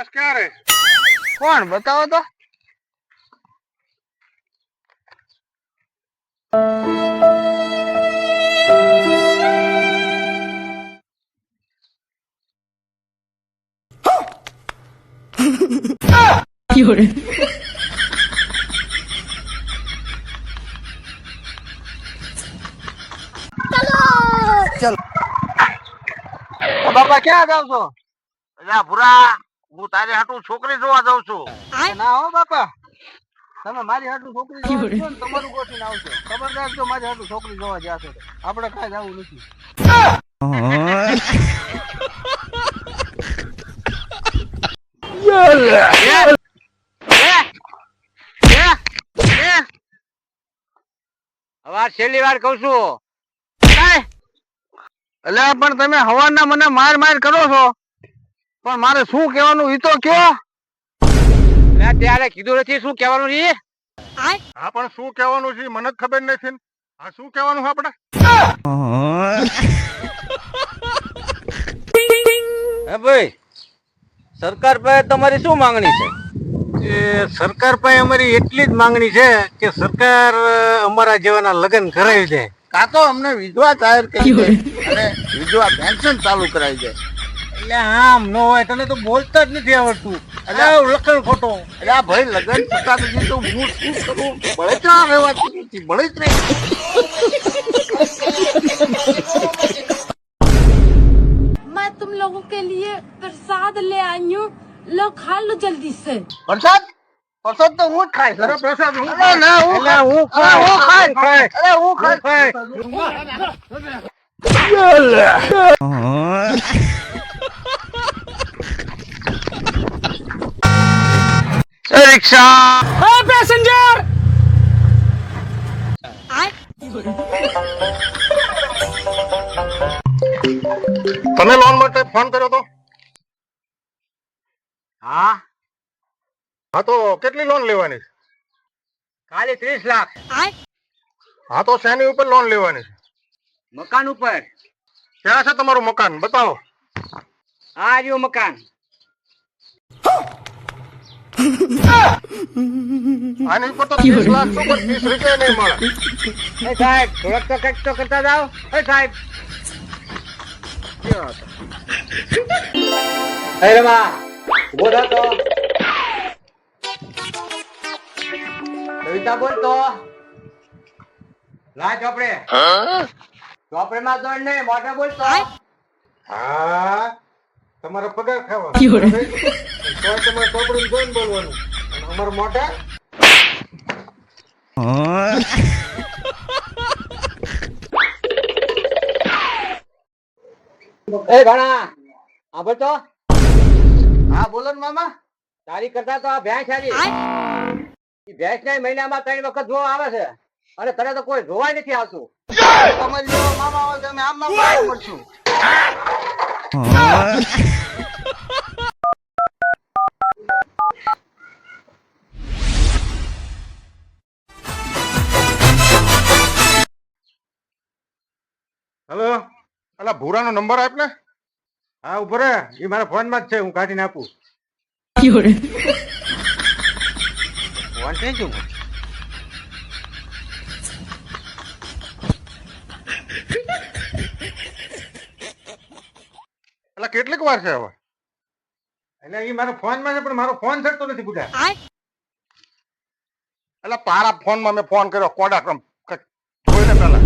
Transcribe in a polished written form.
બસ ક્યાં રે? કોણ બતાવો તો? ચલો બાપા ક્યાં જાવ છો? અલ્યા ભુરા, હું તારે હાટું છોકરી જોવા જાઉં છું. ના હો બાપા, તમે મારી હાટુ છોકરી જોવા છો ને તમારું ગોઠવીને આવશો. ખબરદાર જો મારી હાટુ છોકરી જોવા જાશો તો આપણે કાંઈ જવું નથી. હવે છેલ્લી વાર કઉ છું. એટલે પણ તમે હવારના મને માર કરો છો, પણ મારે શું કહેવાનું ઈ તો કયો. ત્યારે કીધું નથી શું કહેવાનું છે. હા પણ શું કહેવાનું છે મને જ ખબર નથી ને. હા શું કહેવાનું છે આપણે? હે ભાઈ, સરકાર પાસે તમારી શું માંગણી છે? એ સરકાર પાસે અમારી એટલી જ માંગણી છે કે સરકાર અમારા જેવાના લગ્ન કરાવી દે, કાં તો અમને વિધવા જાહેર કરી દે અને વિધવા પેન્શન ચાલુ કરાવી દે. એટલે આમ ન હોય, તને તો બોલતા જ નથી આવડતું. એટલે લખણ ખોટો. એટલે આ ભાઈ લગ્ન થતા નથી તો હું શું કરું? બળતરા રહેવાતું નથી, બળતરા. मैं तुम लोगों के लिए प्रसाद ले आई हूँ, लो खा लो जल्दी से। પ્રસાદ પ્રસાદ તો હું જ ખાઈશ. અરે પ્રસાદ હું અરે ના, હું એટલે હું અરે હું ખાઈશ. ખાઈશ. અરે હું ખાઈશ. રિક્ષા पैसेंजर તમે લોન માટે ફોન કર્યો તો? હા, હા તો કેટલી લોન લેવાની છે? ખાલી 30 લાખ હા તો શેની ઉપર લોન લેવાની છે? મકાન ઉપર. ક્યાં છે તમારું મકાન? બતાવો. આ રહ્યું મકાન. આની ઉપર તો 30 લાખ શું પણ 30 રૂપિયા નહીં મળે. એ સાહેબ, થોડોક તો કંઈક તો કરતા જાઓ. એ સાહેબ, એ રમા, ઉભો થા તો. કવિતા બોલ તો. લા ચોપડે. ચોપડેમાં દોડ નહીં, મોઢે બોલ તો. હા તમારે પગાર ખાવાનો તો તમારે ચોપડીને જોઈને બોલવાનું અને અમારે મોઢા. એ ઘણા, આ બોલ તો. હા બોલો ને મામા. તારી કરતા તો આ ભેંસ સારી. ભેંસ ને મહિનામાં 3 વખત જોવા આવે છે અને તને તો કોઈ જોવાય નથી આવતું. તમારી જેવા મામા હોય તો અમે આમ નામ બોલવું પડશું. હેલો, અલા ભૂરાનો નંબર આપ ને. હા ઉભો રે, એ મારા ફોનમાં જ છે, હું કાઢીને આપું. ફોન થઈ ગયું. એટલે કેટલીક વાર છે હવે? એટલે એ મારા ફોનમાં છે પણ મારો ફોન થતો નથી બુઢા. એટલે તારા ફોનમાં મેં ફોન કર્યો કોડા ક્રમ જોઈને પેલા.